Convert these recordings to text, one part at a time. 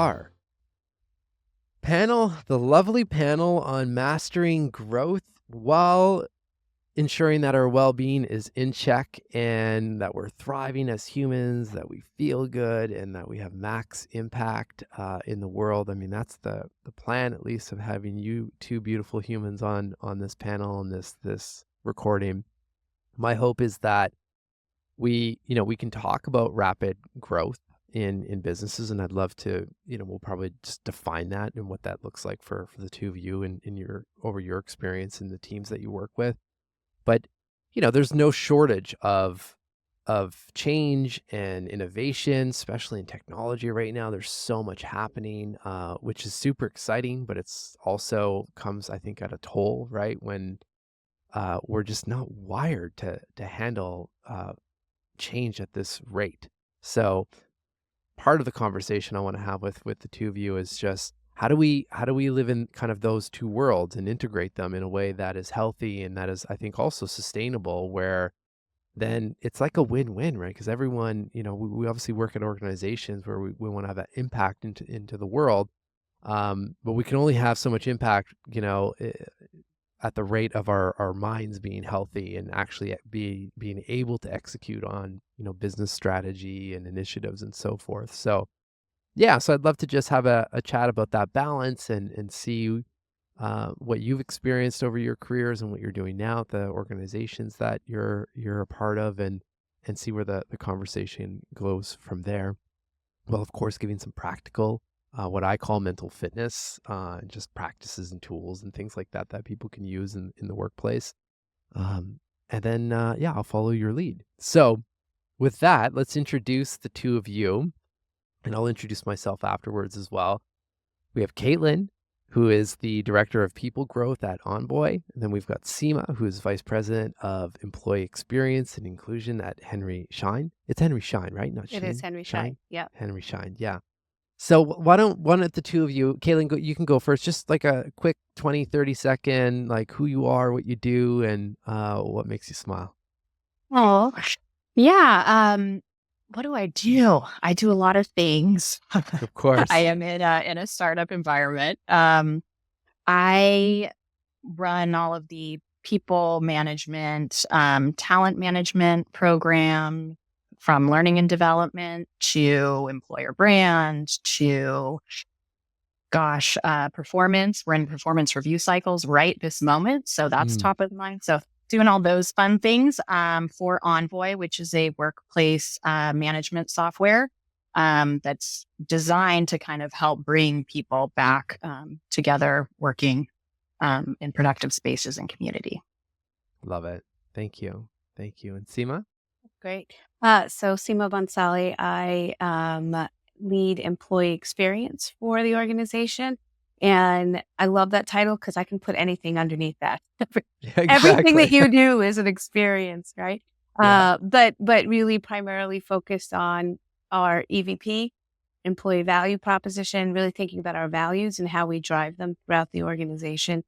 are. The lovely panel on mastering growth while ensuring that our well-being is in check and that we're thriving as humans, that we feel good, and that we have max impact in the world. I mean, that's the plan, at least, of having you two beautiful humans on this panel and this recording. My hope is that we can talk about rapid growth in businesses, and I'd love to, we'll probably just define that and what that looks like for the two of you and over your experience in the teams that you work with. But there's no shortage of change and innovation, especially in technology right now. There's so much happening, which is super exciting, but it's also comes, I think, at a toll, right? When we're just not wired to handle change at this rate. So part of the conversation I want to have with the two of you is just how do we live in kind of those two worlds and integrate them in a way that is healthy and that is, I think, also sustainable, where then it's like a win-win, right? Because everyone, we obviously work at organizations where we want to have an impact into the world, but we can only have so much impact, at the rate of our minds being healthy and actually being able to execute on, business strategy and initiatives and so forth. So yeah, so I'd love to just have a chat about that balance and see what you've experienced over your careers and what you're doing now at the organizations that you're a part of, and see where the conversation goes from there. Well, of course, giving some practical, what I call mental fitness, just practices and tools and things like that people can use in the workplace. And then, I'll follow your lead. So with that, let's introduce the two of you, and I'll introduce myself afterwards as well. We have Caitlin, who is the Director of People Growth at Envoy. And then we've got Seema, who is Vice President of Employee Experience and Inclusion at Schein. It's Schein, right? Not Schein. It is Schein. Yeah. Schein. Yeah. So why don't the two of you, Caitlin, you can go first, just like a quick 20, 30 second, like who you are, what you do, and what makes you smile. Oh, yeah. What do I do? I do a lot of things. Of course. I am in a startup environment. I run all of the people management, talent management program, from learning and development to employer brand to, performance. We're in performance review cycles right this moment. So that's top of mind. So doing all those fun things for Envoy, which is a workplace management software that's designed to kind of help bring people back together working in productive spaces and community. Love it. Thank you. And Seema? Great. So Seema Bhansali, I lead employee experience for the organization. And I love that title because I can put anything underneath that. Exactly. Everything that you do is an experience, right? Yeah. But really primarily focused on our EVP, employee value proposition, really thinking about our values and how we drive them throughout the organization,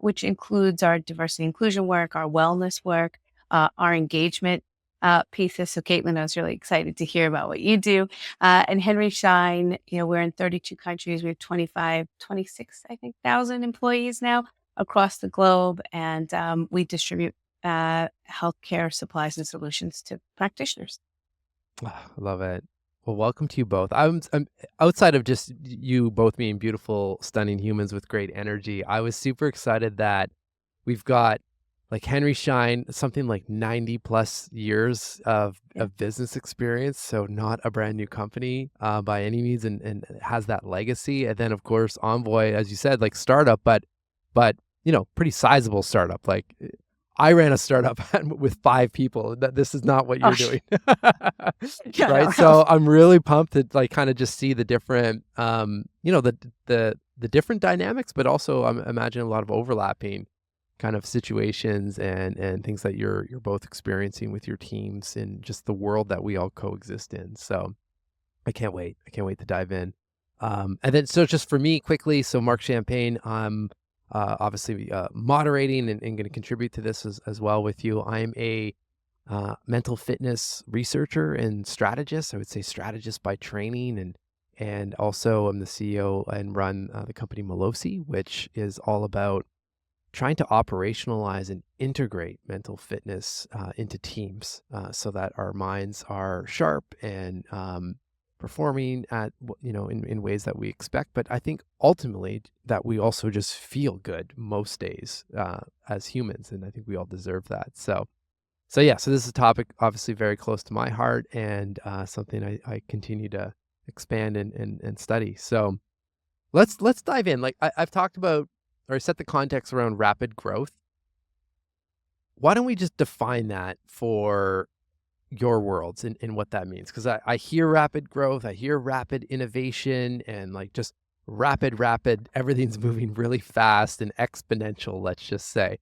which includes our diversity inclusion work, our wellness work, our engagement pieces. So Caitlin, I was really excited to hear about what you do. And Schein, we're in 32 countries. We have 26, I think, 1,000 employees now across the globe. And we distribute healthcare supplies and solutions to practitioners. I love it. Well, welcome to you both. I'm outside of just you both being beautiful, stunning humans with great energy. I was super excited that we've got like Schein, something like 90 plus years of business experience. So not a brand new company by any means, and has that legacy. And then of course, Envoy, as you said, like startup, but pretty sizable startup. Like I ran a startup with 5 people. This is not what you're doing. Right. So I'm really pumped to like kind of just see the different, the different dynamics, but also I imagine a lot of overlapping kind of situations and things that you're both experiencing with your teams and just the world that we all coexist in. So I can't wait to dive in. And then, so just for me quickly, so Marc Champagne, I'm obviously moderating and going to contribute to this as well with you. I'm a mental fitness researcher and strategist. I would say strategist by training, and And also I'm the CEO and run the company Malosi, which is all about trying to operationalize and integrate mental fitness into teams so that our minds are sharp and performing at in ways that we expect. But I think ultimately that we also just feel good most days as humans, and I think we all deserve that. So yeah, so this is a topic obviously very close to my heart, and something I continue to expand and study. So let's dive in. Like I've talked about or set the context around rapid growth. Why don't we just define that for your worlds and what that means? Because I hear rapid growth, I hear rapid innovation, and like just rapid, everything's moving really fast and exponential, let's just say.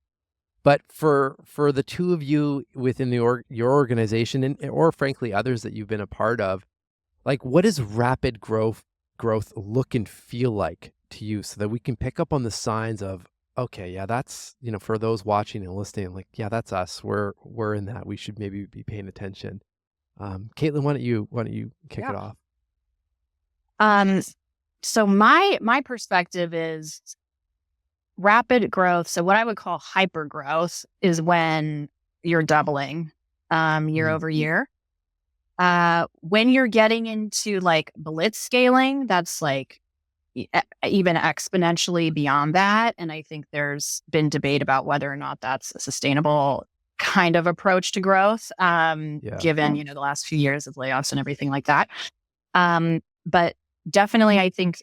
But for the two of you within your organization or frankly others that you've been a part of, like what does rapid growth look and feel like to you so that we can pick up on the signs of, okay, yeah, that's, for those watching and listening, like, yeah, that's us. We're in that. We should maybe be paying attention. Caitlin, why don't you kick it off? So my perspective is rapid growth. So what I would call hyper growth is when you're doubling year over year. When you're getting into like blitz scaling, that's like even exponentially beyond that. And I think there's been debate about whether or not that's a sustainable kind of approach to growth, given, the last few years of layoffs and everything like that. But definitely, I think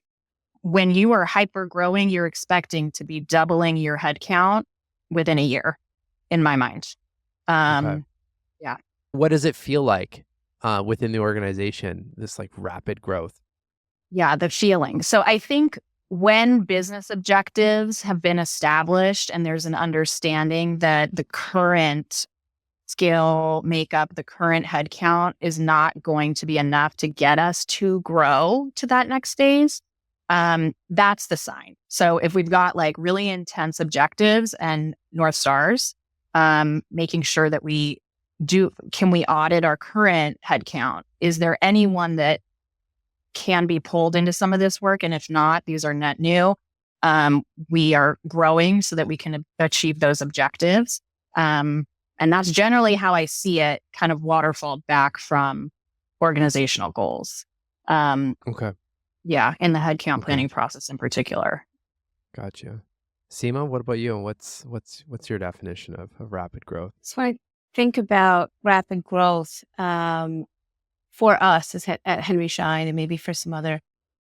when you are hyper growing, you're expecting to be doubling your headcount within a year, in my mind. Okay. Yeah. What does it feel like within the organization, this like rapid growth? Yeah, the feeling. So I think when business objectives have been established and there's an understanding that the current skill makeup, the current headcount is not going to be enough to get us to grow to that next phase, that's the sign. So if we've got like really intense objectives and North Stars, making sure that can we audit our current headcount? Is there anyone that can be pulled into some of this work? And if not, these are net new. We are growing so that we can achieve those objectives. And that's generally how I see it kind of waterfall back from organizational goals. Okay. Yeah, in the headcount planning process in particular. Gotcha. Seema, what about you? And what's your definition of rapid growth? So I think about rapid growth for us at Henry Schein and maybe for some other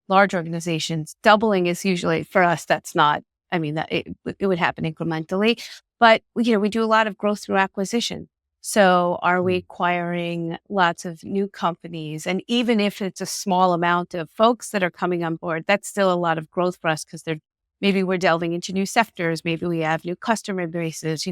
large organizations. Doubling is usually for us. That's not. I mean, that it would happen incrementally, but we do a lot of growth through acquisition. So are we acquiring lots of new companies? And even if it's a small amount of folks that are coming on board, that's still a lot of growth for us because maybe we're delving into new sectors. Maybe we have new customer bases.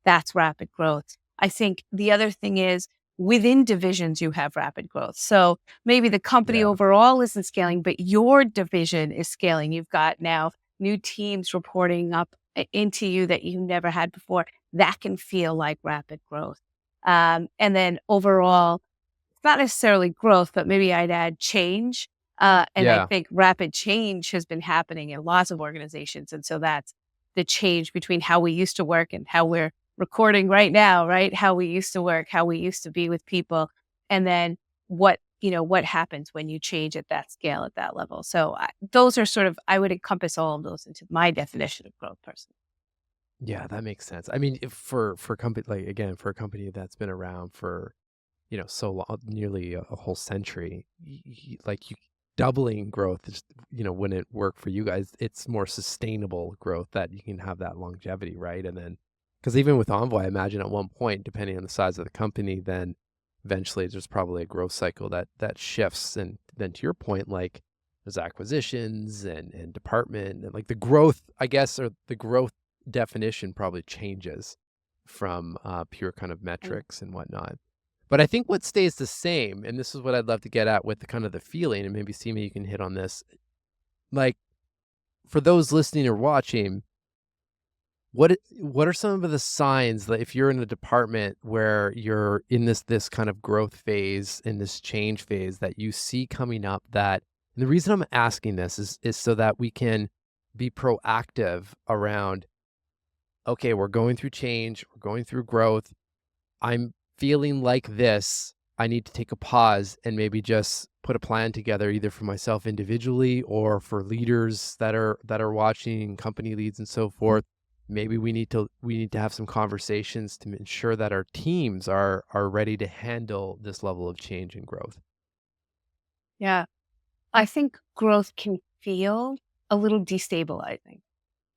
That's rapid growth. I think the other thing is within divisions, you have rapid growth. So maybe the company overall isn't scaling, but your division is scaling. You've got now new teams reporting up into you that you never had before. That can feel like rapid growth. And then overall, it's not necessarily growth, but maybe I'd add change. I think rapid change has been happening in lots of organizations. And so that's the change between how we used to work and how we're recording right now, right? How we used to work, how we used to be with people. And then what happens when you change at that scale, at that level. So those are sort of, I would encompass all of those into my definition of growth personally. Yeah, that makes sense. I mean, if for a company for a company that's been around for, so long, nearly a whole century, doubling growth is, wouldn't work for you guys. It's more sustainable growth that you can have that longevity, right? And then, because even with Envoy, I imagine at one point, depending on the size of the company, then eventually there's probably a growth cycle that shifts. And then to your point, like there's acquisitions and department and like the growth, I guess, or the growth definition probably changes from pure kind of metrics and whatnot. But I think what stays the same, and this is what I'd love to get at with the kind of the feeling, and maybe Seema, you can hit on this. Like for those listening or watching, what are some of the signs that if you're in a department where you're in this kind of growth phase, in this change phase that you see coming up that And the reason I'm asking this is so that we can be proactive around, okay, we're going through change, we're going through growth. I'm feeling like this. I need to take a pause and maybe just put a plan together, either for myself individually or for leaders that are watching, company leads and so forth. Maybe we need to have some conversations to ensure that our teams are ready to handle this level of change and growth. Yeah. I think growth can feel a little destabilizing.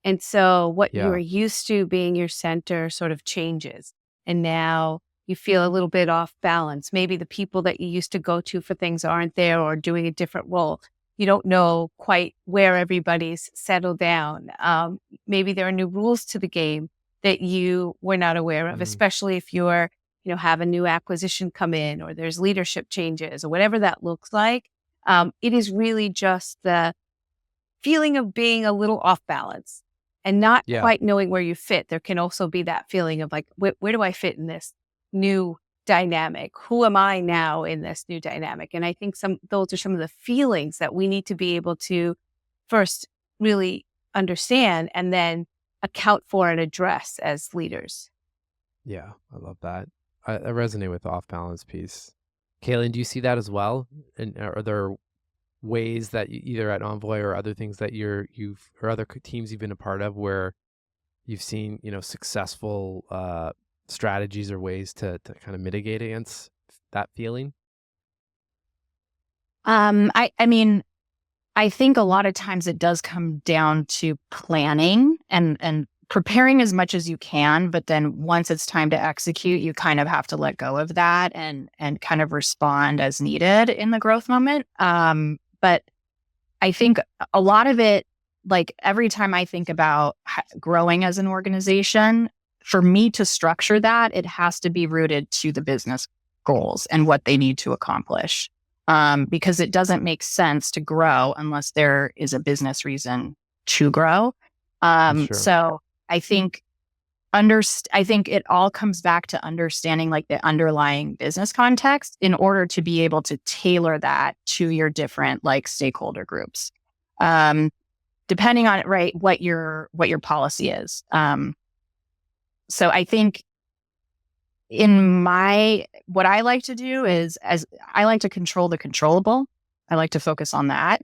And so what you Yeah. are used to being your center sort of changes. And now you feel a little bit off balance. Maybe the people that you used to go to for things aren't there or doing a different role. You don't know quite where everybody's settled down. Maybe there are new rules to the game that you were not aware of, especially if you're, have a new acquisition come in or there's leadership changes or whatever that looks like. It is really just the feeling of being a little off balance and not Yeah. quite knowing where you fit. There can also be that feeling of like, where do I fit in this new dynamic? Who am I now in this new dynamic? And I think those are some of the feelings that we need to be able to first really understand and then account for and address as leaders. Yeah, I love that. I resonate with the off balance piece. Caitlin, do you see that as well? And are there ways that either at Envoy or other things that you've or other teams you've been a part of where you've seen, successful strategies or ways to kind of mitigate against that feeling? I mean, I think a lot of times it does come down to planning and preparing as much as you can, but then once it's time to execute, you kind of have to let go of that and kind of respond as needed in the growth moment. But I think a lot of it, like every time I think about growing as an organization, for me to structure that, it has to be rooted to the business goals and what they need to accomplish. Because it doesn't make sense to grow unless there is a business reason to grow. Sure. So I think it all comes back to understanding like the underlying business context in order to be able to tailor that to your different like stakeholder groups, depending on what your policy is. So I think what I like to do is I like to control the controllable. I like to focus on that.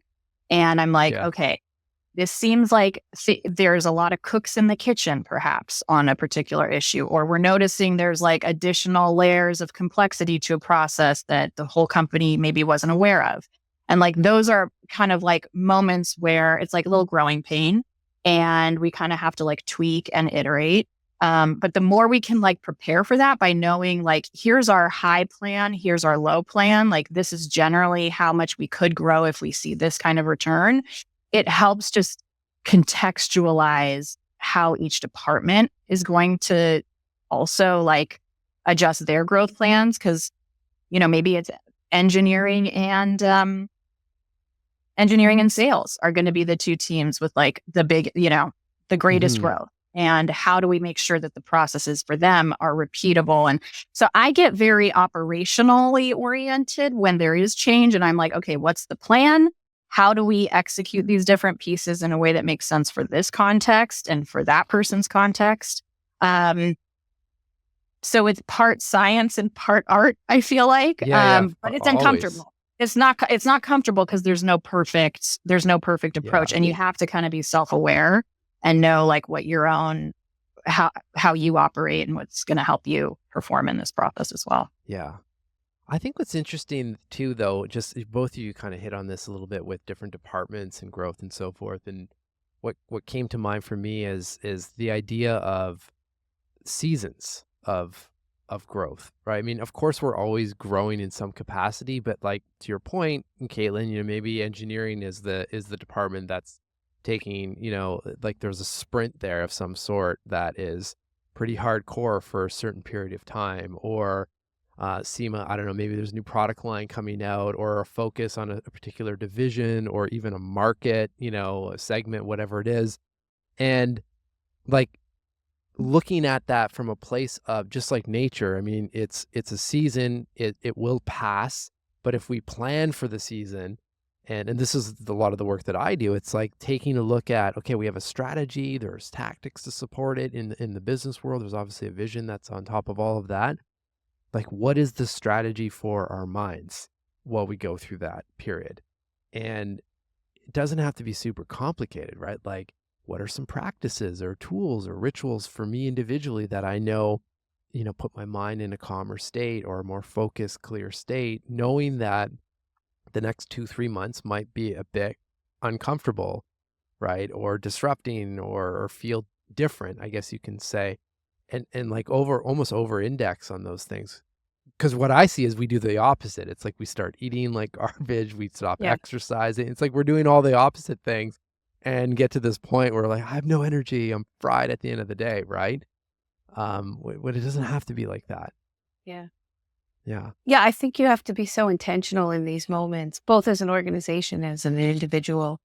And I'm like, okay, this seems like there's a lot of cooks in the kitchen, perhaps on a particular issue, or we're noticing there's like additional layers of complexity to a process that the whole company maybe wasn't aware of. And like, those are kind of like moments where it's like a little growing pain and we kind of have to like tweak and iterate. But the more we can like prepare for that by knowing like, here's our high plan, here's our low plan, like this is generally how much we could grow if we see this kind of return. It helps just contextualize how each department is going to also like adjust their growth plans. Cause, maybe it's engineering and sales are going to be the two teams with like the big, the greatest growth. And how do we make sure that the processes for them are repeatable? And so I get very operationally oriented when there is change. And I'm like, okay, what's the plan? How do we execute these different pieces in a way that makes sense for this context and for that person's context? So it's part science and part art, I feel like, but it's uncomfortable. It's not comfortable because there's no perfect approach, and you have to kind of be self-aware and know like what your own, how you operate and what's going to help you perform in this process as well. Yeah. I think what's interesting too, though, just both of you kind of hit on this a little bit with different departments and growth and so forth. And what came to mind for me is the idea of seasons of growth, right? I mean, of course, we're always growing in some capacity, but like to your point, Caitlin, maybe engineering is the department that's taking, like there's a sprint there of some sort that is pretty hardcore for a certain period of time, or Seema, I don't know, maybe there's a new product line coming out or a focus on a particular division or even a market, a segment, whatever it is. And like looking at that from a place of just like nature, I mean, it's a season, it will pass, but if we plan for the season And this is a lot of the work that I do. It's like taking a look at, okay, we have a strategy, there's tactics to support it in the business world. There's obviously a vision that's on top of all of that. Like, what is the strategy for our minds while we go through that period? And it doesn't have to be super complicated, right? Like, what are some practices or tools or rituals for me individually that I know, put my mind in a calmer state or a more focused, clear state, knowing that the next 2-3 months might be a bit uncomfortable, right? Or disrupting or feel different, I guess you can say. And like almost over index on those things. Because what I see is we do the opposite. It's like we start eating like garbage, we stop Yeah. exercising. It's like we're doing all the opposite things and get to this point where like, I have no energy. I'm fried at the end of the day, right? When it doesn't have to be like that. Yeah. Yeah. Yeah, I think you have to be so intentional in these moments, both as an organization, as an individual.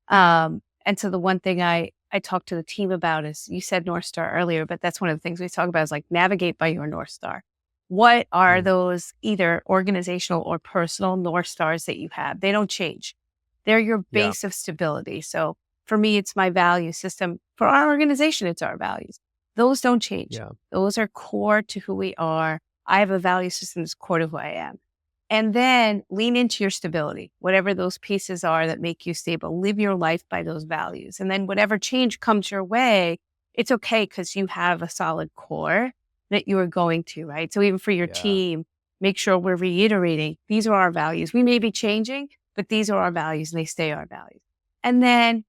And so the one thing I talk to the team about is, you said North Star earlier, but that's one of the things we talk about is like navigate by your North Star. What are those either organizational or personal North Stars that you have? They don't change. They're your Yeah. base of stability. So for me, it's my value system. For our organization, it's our values. Those don't change. Yeah. Those are core to who we are. I have a value system that's core to who I am. And then lean into your stability, whatever those pieces are that make you stable. Live your life by those values. And then whatever change comes your way, it's okay because you have a solid core that you are going to, right? So even for your team, make sure we're reiterating, these are our values. We may be changing, but these are our values and they stay our values. And then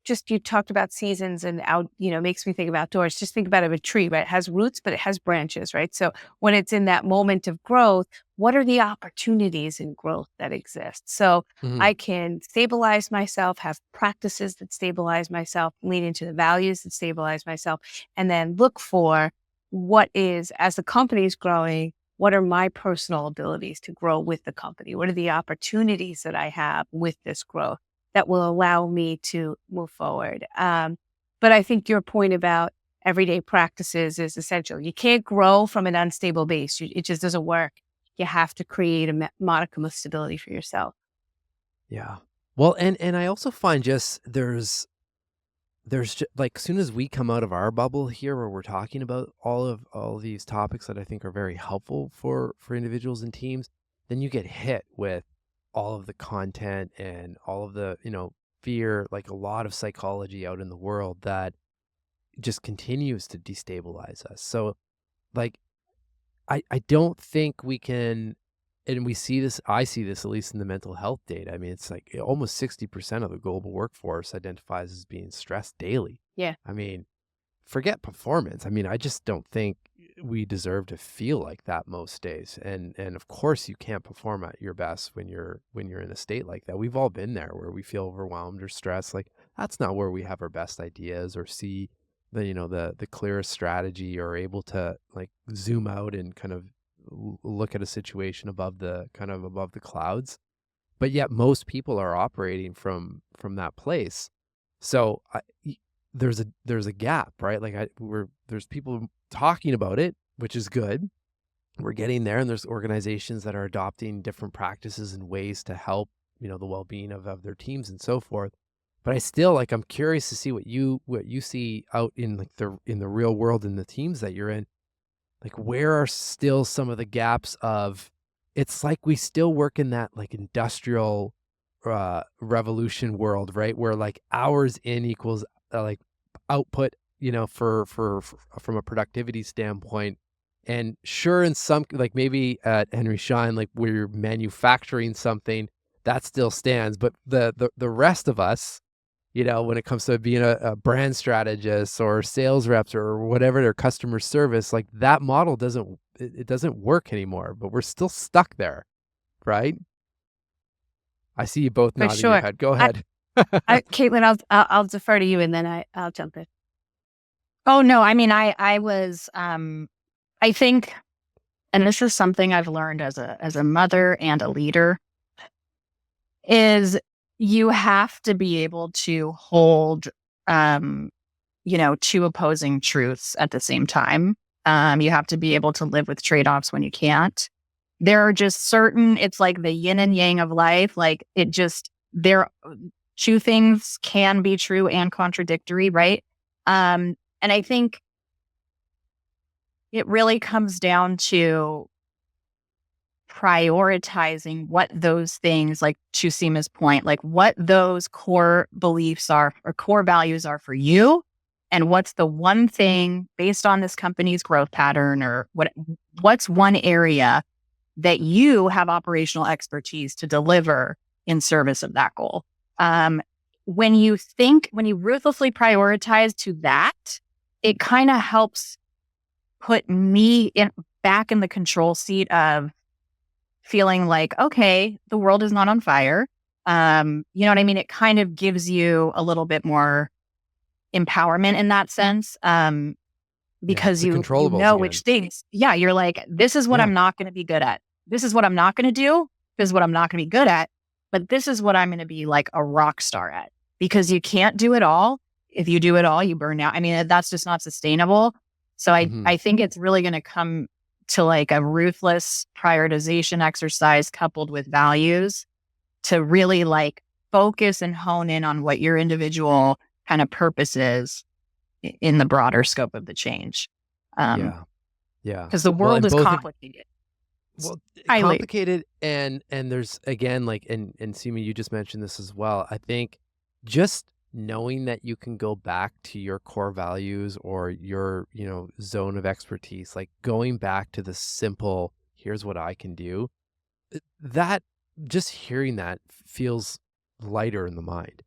just, you talked about seasons and out, makes me think of outdoors. Just think about a tree, right? It has roots, but it has branches, right? So when it's in that moment of growth, what are the opportunities in growth that exist? So I can stabilize myself, have practices that stabilize myself, lean into the values that stabilize myself, and then look for what is, as the company is growing, what are my personal abilities to grow with the company? What are the opportunities that I have with this growth that will allow me to move forward? But I think your point about everyday practices is essential. You can't grow from an unstable base. It just doesn't work. You have to create a modicum of stability for yourself. Yeah. Well, and I also find just there's like, as soon as we come out of our bubble here where we're talking about all these topics that I think are very helpful for individuals and teams, then you get hit with all of the content and all of the, fear, like a lot of psychology out in the world that just continues to destabilize us. So like, I don't think we can, and we see this, I see this at least in the mental health data. I mean, it's like almost 60% of the global workforce identifies as being stressed daily. Yeah. I mean, forget performance. I mean, I just don't think we deserve to feel like that most days. And of course you can't perform at your best when you're in a state like that. We've all been there where we feel overwhelmed or stressed. Like, that's not where we have our best ideas or see the clearest strategy, or able to like zoom out and kind of look at a situation above the clouds. But yet most people are operating from that place. So there's a gap, right? Like there's people talking about it, which is good. We're getting there, and there's organizations that are adopting different practices and ways to help, the well-being of their teams and so forth. But I still, like, I'm curious to see what you see out in like in the real world, in the teams that you're in. Like, where are still some of the gaps of, it's like we still work in that like industrial revolution world, right? Where like hours in equals like output, for from a productivity standpoint. And sure, in some, like maybe at Henry Schein, like we're manufacturing something that still stands, but the rest of us, when it comes to being a brand strategist or sales reps or whatever, their customer service, like that model doesn't work anymore, but we're still stuck there, right? I see you both For nodding your sure. head. Go ahead. Caitlin, I'll defer to you, and then I'll jump in. Oh, no. I mean, I was, I think, and this is something I've learned as a mother and a leader, is you have to be able to hold, two opposing truths at the same time. You have to be able to live with trade-offs when you can't. there are just certain, it's like the yin and yang of life. Like two things can be true and contradictory, right? And I think it really comes down to prioritizing what those things, like to Seema's point, like what those core beliefs are or core values are for you, and what's the one thing based on this company's growth pattern, or what's one area that you have operational expertise to deliver in service of that goal. When you ruthlessly prioritize to that, it kind of helps put me back in the control seat of feeling like, okay, the world is not on fire. You know what I mean? It kind of gives you a little bit more empowerment in that sense. Because you know which things. Yeah, you're like, this is what I'm not going to be good at. This is what I'm not going to do. This is what I'm not going to be good at. But this is what I'm going to be like a rock star at. Because you can't do it all. If you do it all, you burn out. I mean, that's just not sustainable. So I think it's really going to come to like a ruthless prioritization exercise coupled with values to really like focus and hone in on what your individual kind of purpose is in the broader scope of the change. Yeah. Because the world is complicated. Complicated, and there's, again, like, and Seema, you just mentioned this as well. I think just knowing that you can go back to your core values or your, zone of expertise, like going back to the simple, here's what I can do, that just hearing that feels lighter in the mind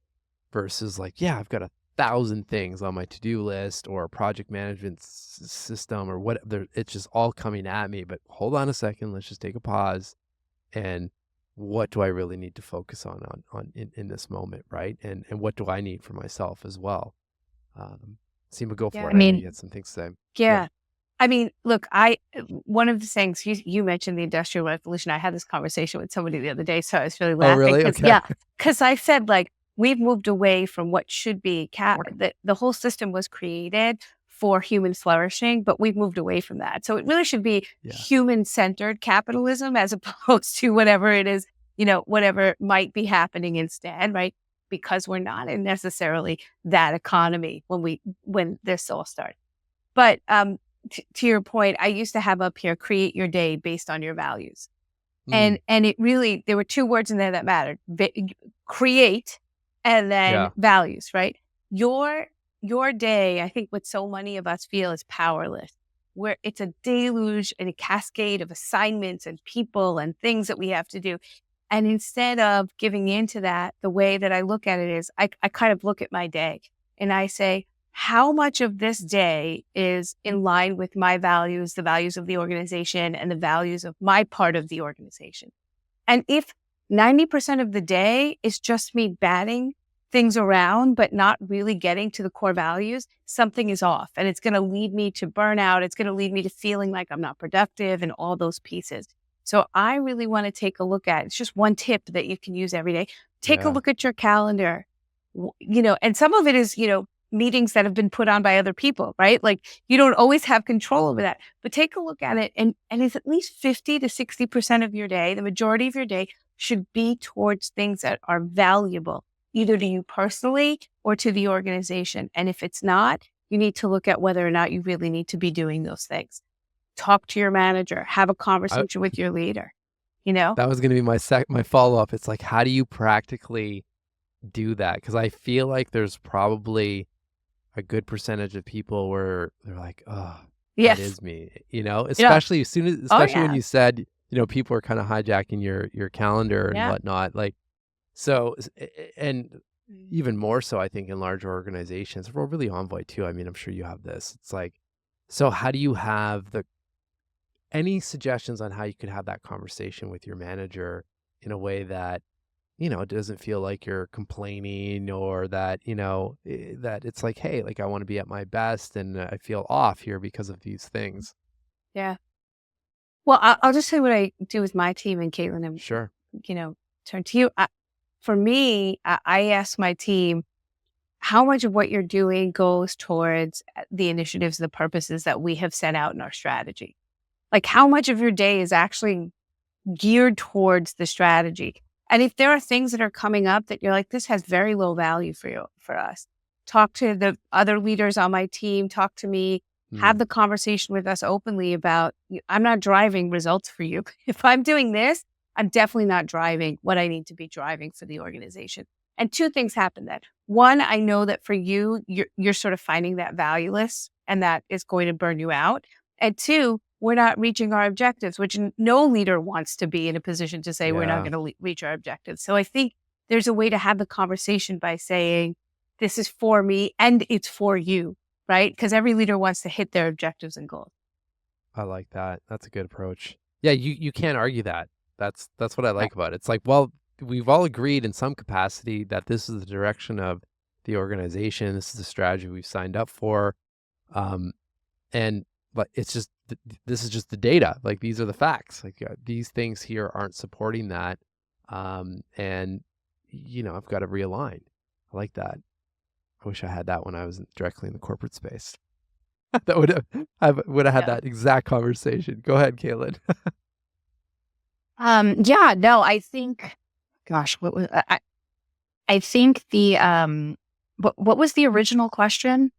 versus like, yeah, I've got 1,000 things on my to-do list or a project management system or whatever. It's just all coming at me, but hold on a second. Let's just take a pause. And what do I really need to focus on in this moment, right? And what do I need for myself as well? Seema, go for it. I mean, you had some things to say. Yeah. I mean, look, one of the things you mentioned, the Industrial Revolution. I had this conversation with somebody the other day, so I was really laughing. Oh, really? Okay. Yeah, because I said, like, we've moved away from what should be the whole system was created for human flourishing, but we've moved away from that. So it really should be human-centered capitalism as opposed to whatever it is, whatever might be happening instead, right? Because we're not in necessarily that economy when this all started. But to your point, I used to have up here, create your day based on your values. And it really, there were two words in there that mattered. Create and then values, right? Your day, I think what so many of us feel is powerless, where it's a deluge and a cascade of assignments and people and things that we have to do. And instead of giving into that, the way that I look at it is I kind of look at my day and I say, how much of this day is in line with my values, the values of the organization, and the values of my part of the organization? And if 90% of the day is just me batting things around, but not really getting to the core values, something is off. And it's going to lead me to burnout. It's going to lead me to feeling like I'm not productive and all those pieces. So I really want to take a look at, it's just one tip that you can use every day. Take a look at your calendar, and some of it is, meetings that have been put on by other people, right? Like you don't always have control over that, but take a look at it. And it's at least 50 to 60% of your day, the majority of your day should be towards things that are valuable, either to you personally or to the organization. And if it's not, you need to look at whether or not you really need to be doing those things. Talk to your manager, have a conversation with your leader, That was going to be my follow-up. It's like, how do you practically do that? Because I feel like there's probably a good percentage of people where they're like, oh, that is me, especially when you said, people are kind of hijacking your calendar and whatnot. Like, so, and even more so, I think in large organizations, well, really Envoy too. I mean, I'm sure you have this. It's like, so how do you have any suggestions on how you could have that conversation with your manager in a way that, it doesn't feel like you're complaining or that, that it's like, hey, like I want to be at my best and I feel off here because of these things. Yeah. Well, I'll just say what I do with my team, and Caitlin, and sure, turn to you. For me, I ask my team, how much of what you're doing goes towards the initiatives, the purposes that we have set out in our strategy? Like how much of your day is actually geared towards the strategy. And if there are things that are coming up that you're like, this has very low value for us, talk to the other leaders on my team, talk to me, have the conversation with us openly about, I'm not driving results for you. If I'm doing this, I'm definitely not driving what I need to be driving for the organization. And two things happen then. One, I know that for you, you're sort of finding that valueless and that is going to burn you out. And two, we're not reaching our objectives, which no leader wants to be in a position to say we're not going to reach our objectives. So I think there's a way to have the conversation by saying, this is for me and it's for you, right? Because every leader wants to hit their objectives and goals. I like that. That's a good approach. Yeah, you can't argue that. That's what I like about it. It's like, well, we've all agreed in some capacity that this is the direction of the organization. This is the strategy we've signed up for. But it's just, this is just the data. Like, these are the facts. Like, these things here aren't supporting that. And, I've got to realign. I like that. I wish I had that when I was directly in the corporate space. That would have had that exact conversation. Go ahead, Caitlin. I think, gosh, what was I think the what was the original question?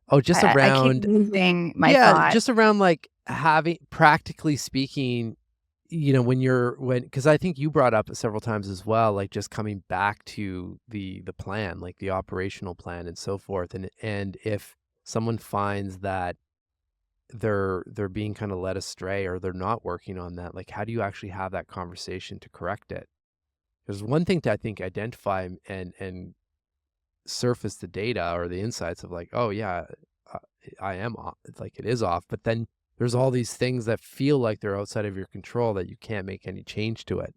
Oh, just I around keep losing my thought. just around like having, practically speaking, because I think you brought up several times as well, like just coming back to the plan, like the operational plan and so forth. And if someone finds that they're being kind of led astray or they're not working on that, like, how do you actually have that conversation to correct it? There's one thing to, I think, identify and surface the data or the insights of like, oh yeah, I am off. It's like, it is off, but then there's all these things that feel like they're outside of your control that you can't make any change to it.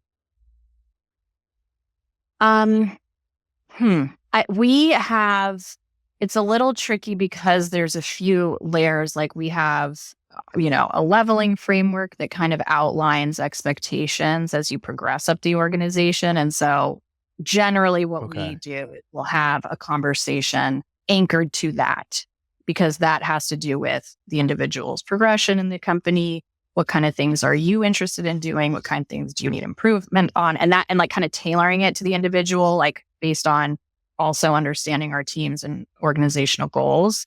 It's a little tricky because there's a few layers. Like, we have, a leveling framework that kind of outlines expectations as you progress up the organization. And so generally what we do, we'll have a conversation anchored to that, because that has to do with the individual's progression in the company. What kind of things are you interested in doing? What kind of things do you need improvement on? And like kind of tailoring it to the individual, like based on also understanding our teams and organizational goals.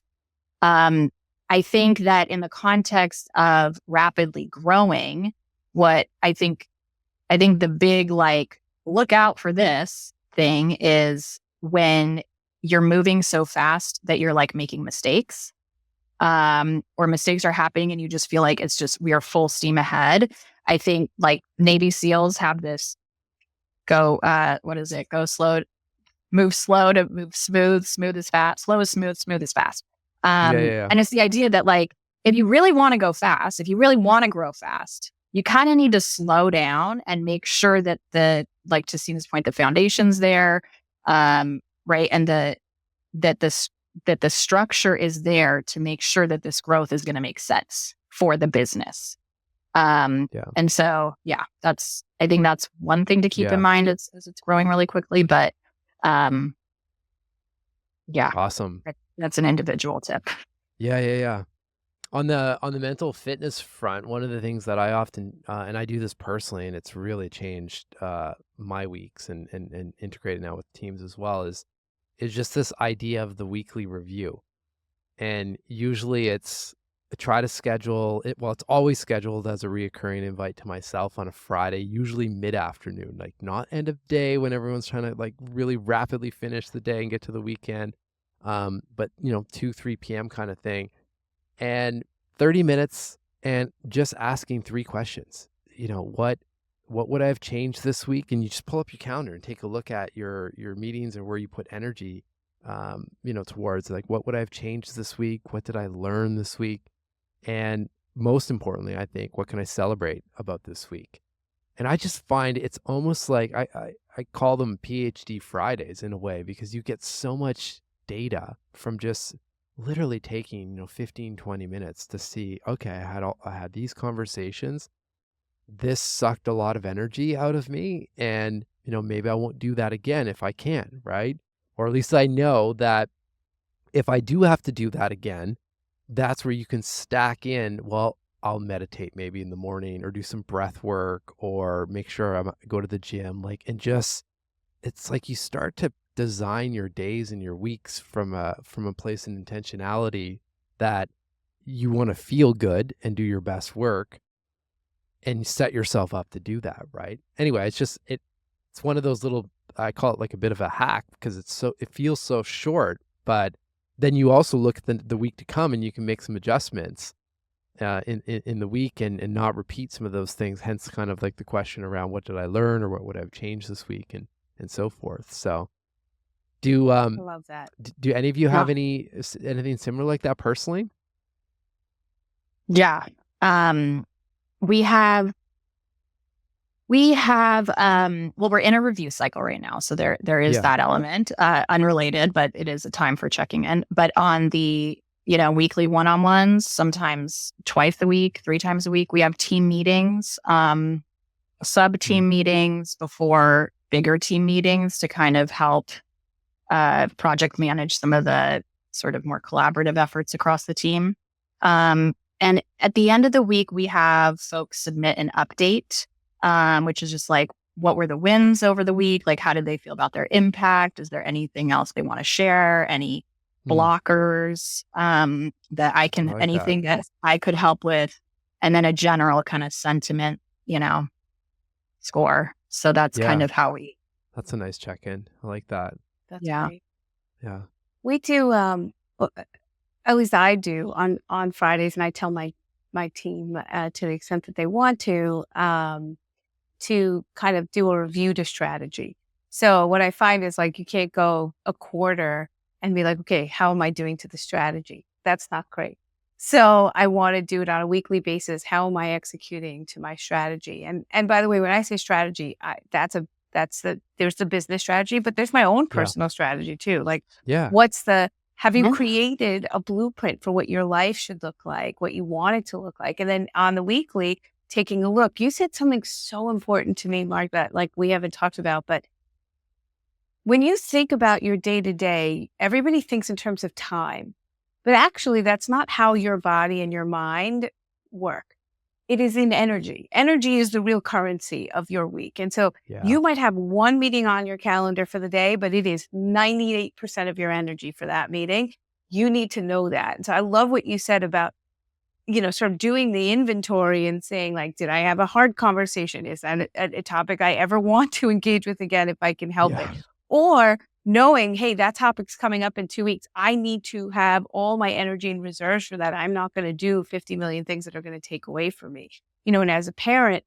I think that in the context of rapidly growing, what I think the big, like, look out for this thing is when you're moving so fast that you're like making mistakes, or mistakes are happening and you just feel like we are full steam ahead. I think like Navy SEALs have this go slow, move slow to move smooth, smooth is fast, slow is smooth, smooth is fast. And it's the idea that, like, if you really want to go fast, if you really want to grow fast, you kind of need to slow down and make sure that to Seena's point, the foundation's there, right? And that the structure is there to make sure that this growth is going to make sense for the business. And so, I think that's one thing to keep in mind as it's growing really quickly. But awesome. That's an individual tip. Yeah. On the mental fitness front, one of the things that I often, and I do this personally, and it's really changed my weeks and integrated now with teams as well, is just this idea of the weekly review. And usually it's try to schedule it. Well, it's always scheduled as a reoccurring invite to myself on a Friday, usually mid-afternoon, like not end of day when everyone's trying to like really rapidly finish the day and get to the weekend. But 2-3 p.m. kind of thing, and 30 minutes and just asking 3 questions. What would I have changed this week? And you just pull up your calendar and take a look at your meetings and where you put energy, towards, like, what would I have changed this week? What did I learn this week? And most importantly, I think, what can I celebrate about this week? And I just find it's almost like I call them PhD Fridays in a way, because you get so much data from just literally taking 15-20 minutes to see, okay, I had these conversations, this sucked a lot of energy out of me, and maybe I won't do that again if I can, right? Or at least I know that if I do have to do that again, that's where you can stack in, well, I'll meditate maybe in the morning or do some breath work or make sure I go to the gym, like, and just, it's like you start to design your days and your weeks from a place of intentionality that you want to feel good and do your best work and set yourself up to do that, right? Anyway, it's one of those little, I call it like a bit of a hack because it feels so short, but then you also look at the week to come and you can make some adjustments in the week and not repeat some of those things. Hence kind of like the question around what did I learn or what would I have changed this week and so forth. So do I love that. do any of you Yeah. have anything similar like that personally? Yeah. We have, well, we're in a review cycle right now. So there is Yeah. that element, unrelated, but it is a time for checking in. But on the, weekly one-on-ones, sometimes twice a week, 3 times a week, we have team meetings, sub-team meetings before bigger team meetings to kind of help project manage some of the sort of more collaborative efforts across the team. And at the end of the week, we have folks submit an update, which is just like, what were the wins over the week? Like, how did they feel about their impact? Is there anything else they want to share? Any blockers that I can, like anything that I could help with? And then a general kind of sentiment, score. So that's kind of how we. That's a nice check-in. I like that. That's great. Yeah. We do, at least I do on Fridays, and I tell my team to the extent that they want to kind of do a review to strategy. So what I find is like, you can't go a quarter and be like, okay, how am I doing to the strategy? That's not great. So I want to do it on a weekly basis. How am I executing to my strategy? And by the way, when I say strategy, there's the business strategy, but there's my own personal strategy too. Like, have you created a blueprint for what your life should look like, what you want it to look like? And then on the weekly, taking a look. You said something so important to me, Mark, that like we haven't talked about, but when you think about your day to day, everybody thinks in terms of time, but actually that's not how your body and your mind work. It is in energy. Energy is the real currency of your week. And so you might have one meeting on your calendar for the day, but it is 98% of your energy for that meeting. You need to know that. And so I love what you said about, sort of doing the inventory and saying like, did I have a hard conversation? Is that a topic I ever want to engage with again if I can help it? Or knowing, hey, that topic's coming up in 2 weeks. I need to have all my energy in reserves for that. I'm not going to do 50 million things that are going to take away from me. And as a parent,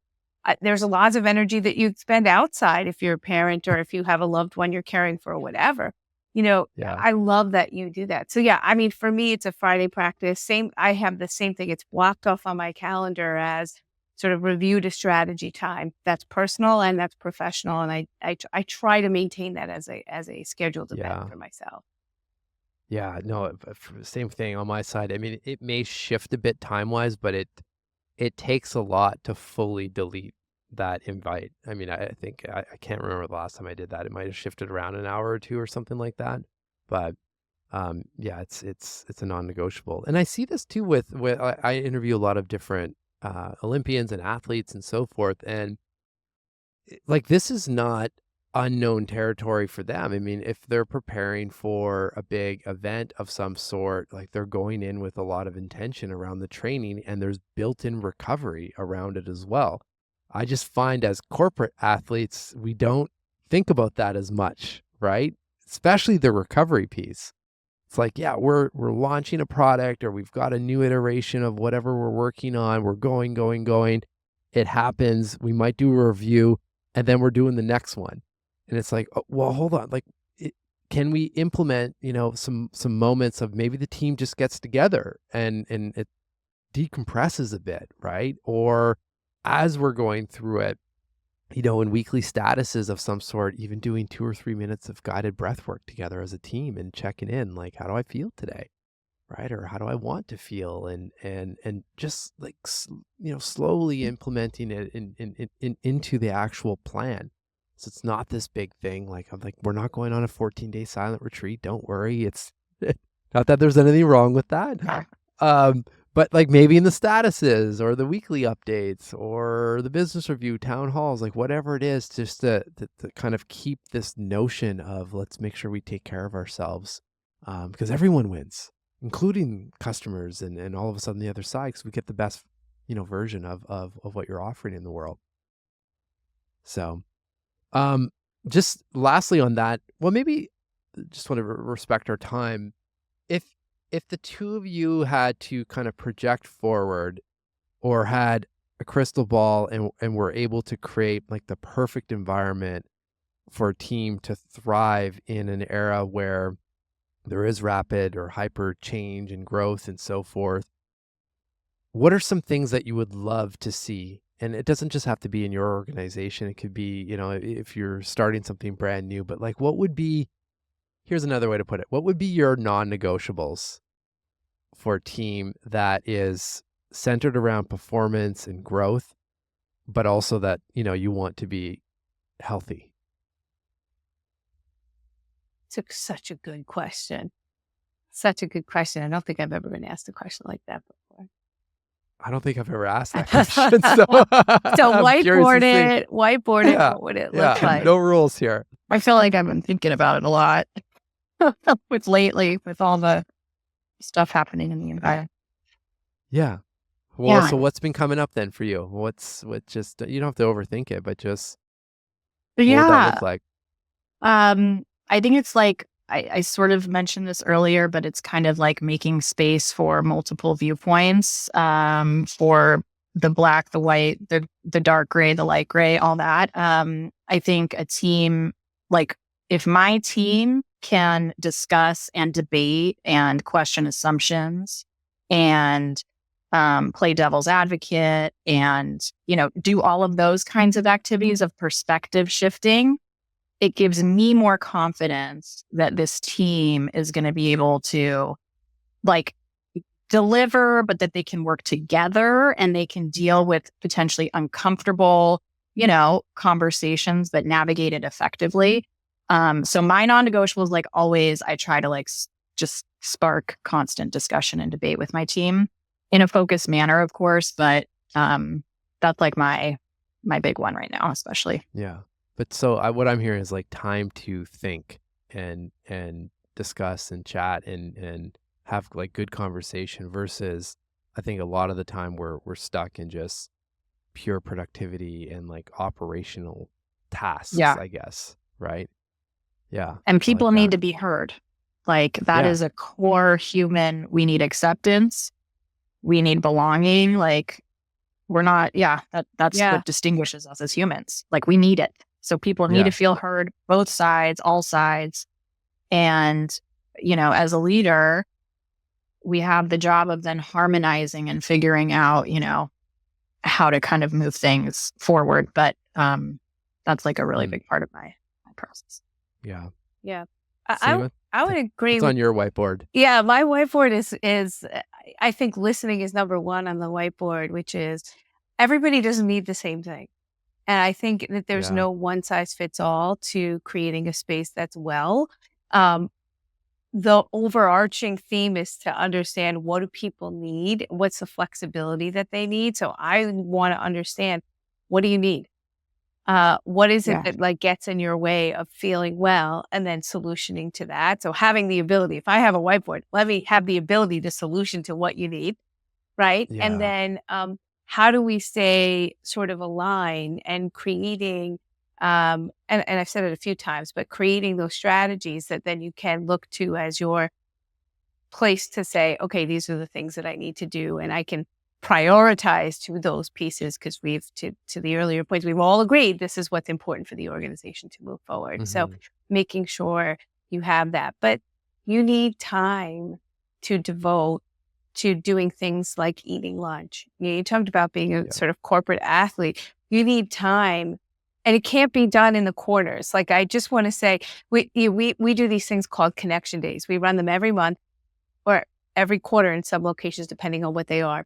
there's a lot of energy that you spend outside if you're a parent or if you have a loved one you're caring for or whatever. I love that you do that. So I mean, for me, it's a Friday practice. I have the same thing. It's blocked off on my calendar as sort of review to strategy time. That's personal and that's professional. And I try to maintain that as a scheduled event for myself. Yeah, no, same thing on my side. I mean, it may shift a bit time-wise, but it takes a lot to fully delete that invite. I mean, I think I can't remember the last time I did that. It might have shifted around an hour or two or something like that. But it's a non-negotiable. And I see this too with I interview a lot of different Olympians and athletes and so forth. And like, this is not unknown territory for them. I mean, if they're preparing for a big event of some sort, like they're going in with a lot of intention around the training and there's built-in recovery around it as well. I just find as corporate athletes, we don't think about that as much, right? Especially the recovery piece. It's like, we're launching a product or we've got a new iteration of whatever we're working on. We're going. It happens. We might do a review and then we're doing the next one. And it's like, oh, well, hold on. Like, can we implement, some moments of maybe the team just gets together and it decompresses a bit, right? Or as we're going through it, in weekly statuses of some sort, even doing 2 or 3 minutes of guided breath work together as a team and checking in, like, how do I feel today? Right? Or how do I want to feel? And just like, slowly implementing it into the actual plan. So it's not this big thing. Like, I'm like, we're not going on a 14-day silent retreat. Don't worry. It's not that there's anything wrong with that. But like maybe in the statuses or the weekly updates or the business review, town halls, like whatever it is, just to kind of keep this notion of let's make sure we take care of ourselves, because everyone wins, including customers and all of a sudden the other side, because we get the best, version of what you're offering in the world. So, just lastly on that, well, maybe just want to respect our time. If the two of you had to kind of project forward or had a crystal ball and were able to create like the perfect environment for a team to thrive in an era where there is rapid or hyper change and growth and so forth, what are some things that you would love to see? And it doesn't just have to be in your organization. It could be, if you're starting something brand new, but like here's another way to put it. What would be your non-negotiables for a team that is centered around performance and growth, but also that, you want to be healthy? It's such a good question. Such a good question. I don't think I've ever been asked a question like that before. I don't think I've ever asked that question. So, whiteboard it. What would it look like? No rules here. I feel like I've been thinking about it a lot with all the stuff happening in the environment. Yeah. Well, so what's been coming up then for you? What just, you don't have to overthink it, but just, what would that look like? I think it's like, I sort of mentioned this earlier, but it's kind of like making space for multiple viewpoints, for the black, the white, the dark gray, the light gray, all that. I think a team, like if my team can discuss and debate and question assumptions and play devil's advocate and, do all of those kinds of activities of perspective shifting, it gives me more confidence that this team is going to be able to like deliver, but that they can work together and they can deal with potentially uncomfortable, conversations, but navigate it effectively. So my non-negotiables, like always, I try to like just spark constant discussion and debate with my team in a focused manner, of course, but that's like my big one right now, especially. Yeah. But so what I'm hearing is like time to think and discuss and chat and have like good conversation versus I think a lot of the time we're stuck in just pure productivity and like operational tasks, I guess. Right. Yeah. And people need to be heard. Like that is a core human. We need acceptance. We need belonging. Like we're not, that's what distinguishes us as humans. Like we need it. So people need to feel heard, both sides, all sides. And, as a leader, we have the job of then harmonizing and figuring out, how to kind of move things forward. But that's like a really big part of my process. Yeah. Yeah. I would agree. It's on your whiteboard. Yeah. My whiteboard is, I think listening is number one on the whiteboard, which is everybody doesn't need the same thing. And I think that there's no one size fits all to creating a space that's well. The overarching theme is to understand what do people need? What's the flexibility that they need? So I want to understand, what do you need? What is it that like gets in your way of feeling well and then solutioning to that? So having the ability, if I have a whiteboard, let me have the ability to solution to what you need. Right. Yeah. And then, how do we stay sort of aligned and creating, and I've said it a few times, but creating those strategies that then you can look to as your place to say, okay, these are the things that I need to do. And I can prioritize to those pieces because to the earlier points, we've all agreed this is what's important for the organization to move forward. Mm-hmm. So making sure you have that, but you need time to devote to doing things like eating lunch. You talked about being a sort of corporate athlete. You need time, and it can't be done in the corners. Like I just want to say, we do these things called connection days. We run them every month or every quarter in some locations, depending on what they are,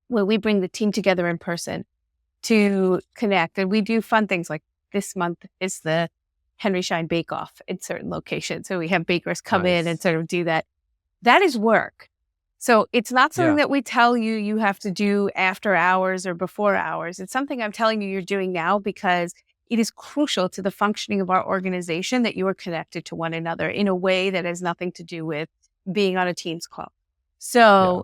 where we bring the team together in person to connect. And we do fun things like this month is the Henry Schein Bake Off in certain locations. So we have bakers come in and sort of do that. That is work. So it's not something Yeah. that we tell you you have to do after hours or before hours. It's something I'm telling you you're doing now because it is crucial to the functioning of our organization that you are connected to one another in a way that has nothing to do with being on a Teams call. So,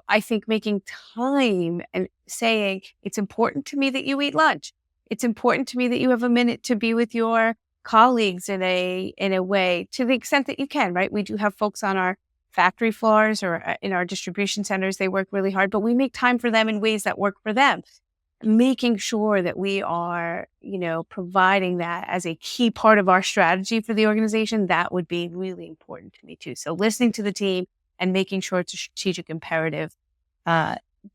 I think making time and saying it's important to me that you eat lunch. It's important to me that you have a minute to be with your colleagues in a way to the extent that you can, right? We do have folks on our factory floors or in our distribution centers. They work really hard, but we make time for them in ways that work for them. Making sure that we are, providing that as a key part of our strategy for the organization, that would be really important to me too. So listening to the team and making sure it's a strategic imperative.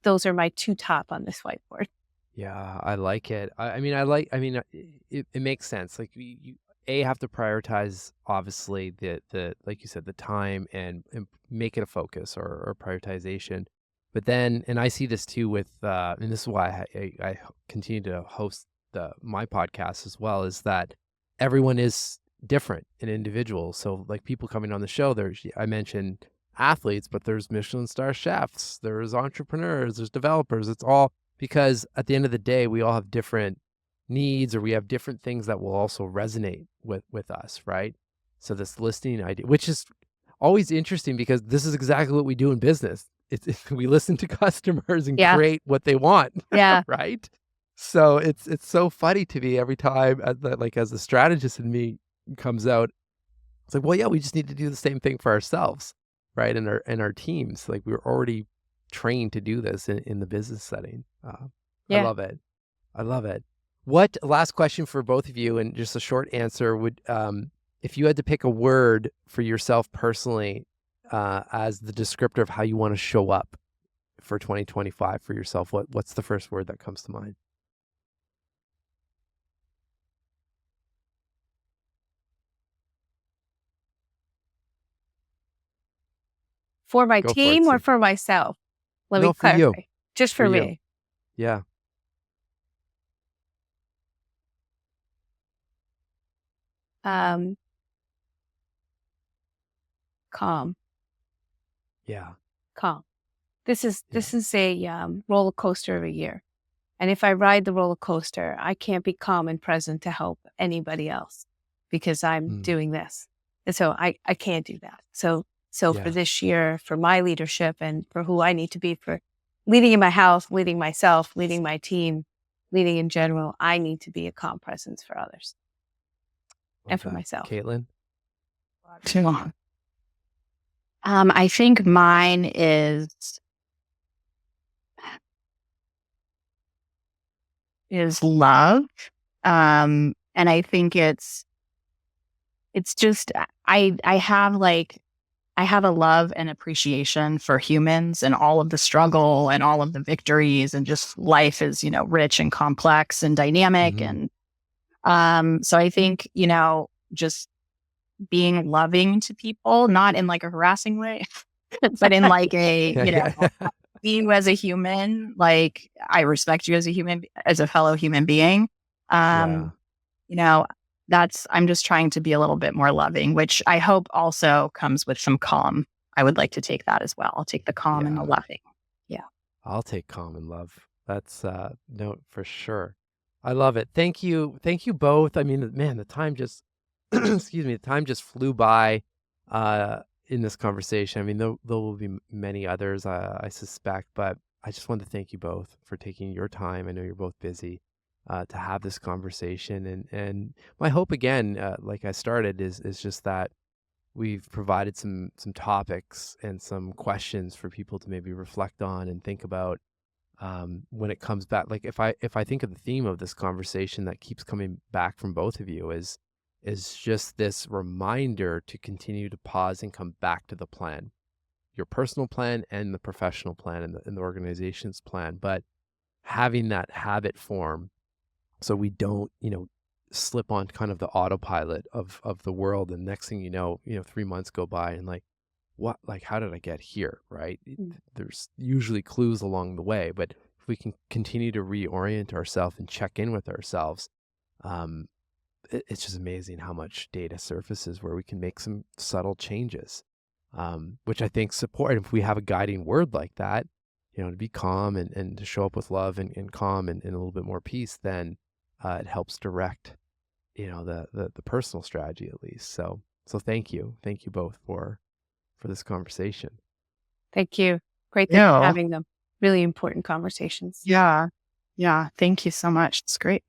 Those are my two top on this whiteboard. Yeah, I like it. It makes sense. Like you have to prioritize obviously the like you said, the time and make it a focus or prioritization. But then, and I see this too with, and this is why I continue to host my podcast as well, is that everyone is different and individual. So like people coming on the show, I mentioned athletes, but there's Michelin star chefs, there's entrepreneurs, there's developers. It's all because at the end of the day, we all have different needs, or we have different things that will also resonate with us, right? So this listening idea, which is always interesting because this is exactly what we do in business. We listen to customers and create what they want, Yeah. right? So it's so funny to me every time as the strategist in me comes out. It's like, well, yeah, we just need to do the same thing for ourselves, right? And our teams, like we're already trained to do this in the business setting. I love it. I love it. What last question for both of you, and just a short answer would, if you had to pick a word for yourself personally, as the descriptor of how you want to show up for 2025 for yourself, what's the first word that comes to mind? For my Go for it, team or Steve. for myself? Let me No, for clarify. you. Just for For you. me. Yeah. Calm. Yeah. Calm. This is a roller coaster of a year. And if I ride the roller coaster, I can't be calm and present to help anybody else because I'm doing this. And so I can't do that. So for this year, for my leadership and for who I need to be for leading in my house, leading myself, leading my team, leading in general, I need to be a calm presence for others and for myself. Caitlin? Too long. I think mine is love. And I think it's just, I have a love and appreciation for humans and all of the struggle and all of the victories, and just life is, rich and complex and dynamic. Mm-hmm. And so I think, just being loving to people, not in like a harassing way, but in like a, being as a human, like I respect you as a human, as a fellow human being. I'm just trying to be a little bit more loving, which I hope also comes with some calm. I would like to take that as well. I'll take the calm and the loving. Yeah. I'll take calm and love. That's no, for sure. I love it. Thank you. Thank you both. I mean, man, the time just, excuse me, the time just flew by in this conversation. I mean, there will be many others, I suspect, but I just wanted to thank you both for taking your time. I know you're both busy to have this conversation. And my hope again, like I started, is just that we've provided some topics and some questions for people to maybe reflect on and think about when it comes back. Like if I think of the theme of this conversation that keeps coming back from both of you is just this reminder to continue to pause and come back to the plan, your personal plan and the professional plan and the organization's plan, but having that habit form so we don't, slip on kind of the autopilot of the world. And next thing you know, 3 months go by and how did I get here? Right. There's usually clues along the way, but if we can continue to reorient ourselves and check in with ourselves, it's just amazing how much data surfaces where we can make some subtle changes. which I think support. If we have a guiding word like that, to be calm and to show up with love and calm and a little bit more peace, then it helps direct, the personal strategy at least. So thank you both for this conversation. Thank you. Great Yeah. having them. Really important conversations. Yeah. Thank you so much. It's great.